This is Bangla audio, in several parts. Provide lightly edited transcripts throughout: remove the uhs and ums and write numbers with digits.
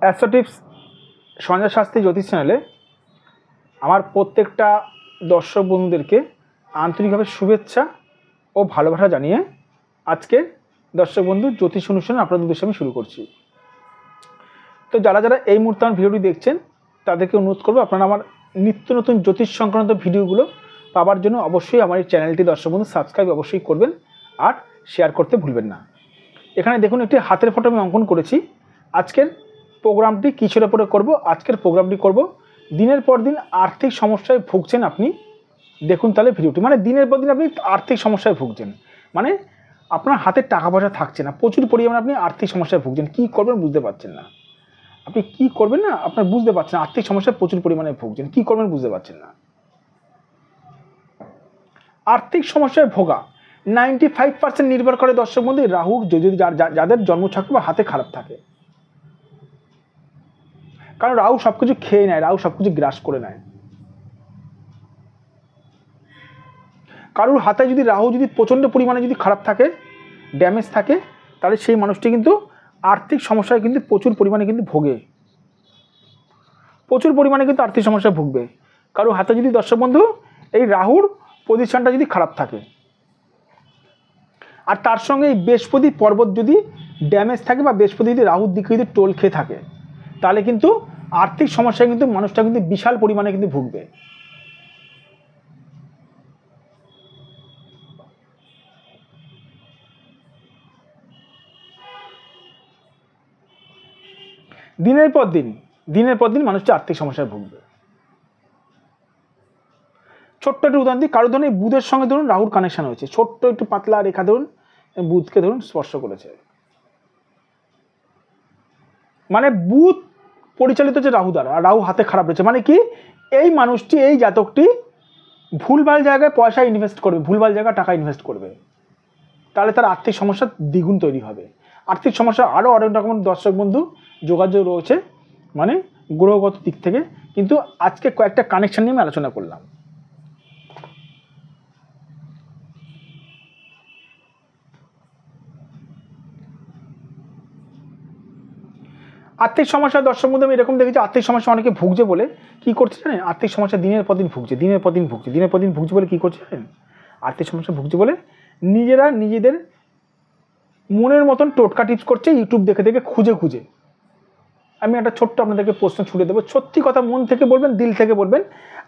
অ্যাস্ট্রো টিপস সঞ্জয় শাস্ত্রী জ্যোতিষ চ্যানেলে আমার প্রত্যেকটা দর্শক বন্ধুদেরকে আন্তরিকভাবে শুভেচ্ছা ও ভালোবাসা জানিয়ে আজকে দর্শক বন্ধু জ্যোতিষ অনুষ্ঠান আপনাদের উদ্দেশ্যে আমি শুরু করছি। তো যারা যারা এই মুহূর্তে আমার ভিডিওটি দেখছেন তাদেরকে অনুরোধ করবো আপনারা আমার নিত্য নতুন জ্যোতিষ সংক্রান্ত ভিডিওগুলো পাওয়ার জন্য অবশ্যই আমার এই চ্যানেলটি দর্শক বন্ধু সাবস্ক্রাইব অবশ্যই করবেন আর শেয়ার করতে ভুলবেন না। এখানে দেখুন একটি হাতের ফটো আমি অঙ্কন করেছি। আজকের প্রোগ্রামটি কিসের উপরে করব? আজকের প্রোগ্রামটি করব দিনের পর দিন আর্থিক সমস্যায় ভুগছেন আপনি, দেখুন তাহলে ভিডিওটি। মানে দিনের পর দিন আপনি আর্থিক সমস্যায় ভুগছেন, মানে আপনার হাতে টাকা পয়সা থাকছে না, প্রচুর পরিমাণে আপনি আর্থিক সমস্যায় ভুগছেন, কী করবেন বুঝতে পারছেন না। আপনি কী করবেন না আপনার বুঝতে পারছেন, আর্থিক সমস্যায় প্রচুর পরিমাণে ভুগছেন, কী করবেন বুঝতে পারছেন না। আর্থিক সমস্যায় ভোগা 95% নির্ভর করে দর্শক বন্ধু রাহু যদি যাদের জন্মছক বা হাতে খারাপ থাকে। কারণ রাহু সব কিছু খেয়ে নেয়, রাহু সব কিছু গ্রাস করে নেয়। কারোর হাতে যদি রাহু যদি প্রচণ্ড পরিমাণে যদি খারাপ থাকে, ড্যামেজ থাকে, তাহলে সেই মানুষটি কিন্তু আর্থিক সমস্যায় কিন্তু প্রচুর পরিমাণে কিন্তু ভোগে, প্রচুর পরিমাণে কিন্তু আর্থিক সমস্যায় ভুগবে। কারোর হাতে যদি দর্শক বন্ধু এই রাহুর পজিশনটা যদি খারাপ থাকে, আর তার সঙ্গে এই বৃহস্পতি পর্বত যদি ড্যামেজ থাকে বা বৃহস্পতি যদি রাহুর দিকে যদি টোল খেয়ে থাকে, তাহলে কিন্তু আর্থিক সমস্যায় কিন্তু মানুষটা কিন্তু বিশাল পরিমাণে কিন্তু ভুগবে। দিনের পর দিন মানুষটা আর্থিক সমস্যায় ভুগবে। ছোট্ট একটু উদাহরণ দিই, কারো ধরুন এই বুধের সঙ্গে ধরুন রাহুর কানেকশন হয়েছে, ছোট্ট একটু পাতলা রেখা ধরুন বুধকে ধরুন স্পর্শ করেছে, মানে বুধ পরিচালিত হচ্ছে রাহু দ্বারা, আর রাহু হাতে খারাপ রয়েছে। মানে কি, এই মানুষটি এই জাতকটি ভুলভাল জায়গায় পয়সা ইনভেস্ট করবে, ভুলভাল জায়গায় টাকা ইনভেস্ট করবে, তাহলে তার আর্থিক সমস্যা দ্বিগুণ তৈরি হবে। আর্থিক সমস্যা আরও অনেক রকম দর্শক বন্ধু যোগাযোগ রয়েছে, মানে গ্রহগত দিক থেকে, কিন্তু আজকে কয়েকটা কানেকশন নিয়ে আমি আলোচনা করলাম। আর্থিক সমস্যা দর্শক বন্ধু আমি এরকম দেখেছি, আর্থিক সমস্যা অনেকে ভুগছে বলে কী করছে জানেন, আর্থিক সমস্যা দিনের পর দিন ভুগছে বলে কী করছে জানেন, আর্থিক সমস্যা ভুগছে বলে নিজেরা নিজেদের মনের মতন টোটকা টিপস করছে ইউটিউব দেখে দেখে খুঁজে। আমি একটা ছোট্ট আপনাদেরকে প্রশ্ন ছুড়ে দেবো, সত্যি কথা মন থেকে বলবেন, দিল থেকে বলবেন।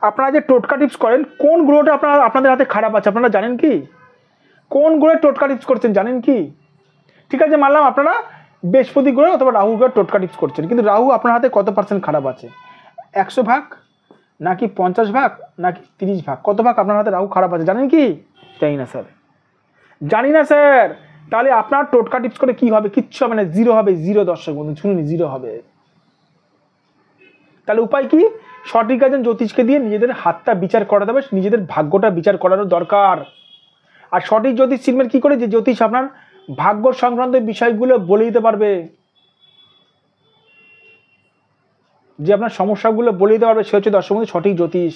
আপনারা যে টোটকা টিপস করেন, কোন গ্রহটা আপনাদের হাতে খারাপ আছে আপনারা জানেন কি? কোন গ্রহে টোটকা টিপস করছেন জানেন কি? ঠিক আছে, মানলাম আপনারা বৃহস্পতি গ্রহ অথবা রাহু গ্রহ টোটকা টিপস করছেন, কিন্তু রাহু আপনার হাতে কত পার্সেন্ট খারাপ আছে? 100 ভাগ নাকি 50 ভাগ নাকি 30 ভাগ? কত ভাগ আপনার হাতে রাহু খারাপ আছে জানেন কি? জানি না স্যার। তাহলে আপনার টোটকা টিপস করে কি হবে? কিচ্ছু হবে না, জিরো হবে, জিরো। দর্শক বন্ধু শুনুন, জিরো হবে। তাহলে উপায় কি? সঠিক একজন জ্যোতিষকে দিয়ে নিজেদের হাতটা বিচার করাতে হবে, নিজেদের ভাগ্যটা বিচার করানো দরকার। আর সঠিক জ্যোতিষ চিনবেন কি করে? যে জ্যোতিষ আপনার ভাগ্য সংক্রান্ত বিষয়গুলো বলে দিতে পারবে, যে আপনার সমস্যাগুলো বলে দিতে পারবে, সে হচ্ছে দর্শক বন্ধু সঠিক জ্যোতিষ।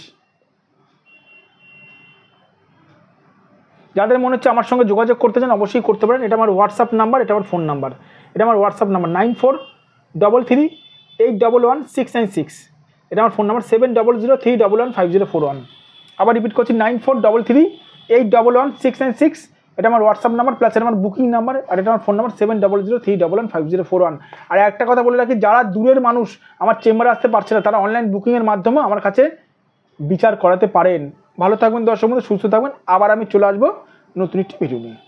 যাদের মনে হচ্ছে আমার সঙ্গে যোগাযোগ করতে চান অবশ্যই করতে পারেন। এটা আমার হোয়াটসঅ্যাপ নাম্বার, এটা আমার ফোন নাম্বার। এটা আমার হোয়াটসঅ্যাপ নাম্বার 9433811696। এটা আমার ফোন নাম্বার 7003115041। আবার রিপিট করছি 9433811696। এটা আমার হোয়াটসঅ্যাপ নাম্বার, প্লাস এটা আমার বুকিং নাম্বার, আর এটা আমার ফোন নাম্বার 7003115041। আর একটা কথা বলে রাখি, যারা দূরের মানুষ আমার চেম্বারে আসতে পারছে না, তারা অনলাইন বুকিংয়ের মাধ্যমে আমার কাছে বিচার করাতে পারেন। ভালো থাকবেন দর্শক বন্ধু, সুস্থ থাকবেন। আবার আমি চলে আসবো নতুন একটি ভিডিও নিয়ে।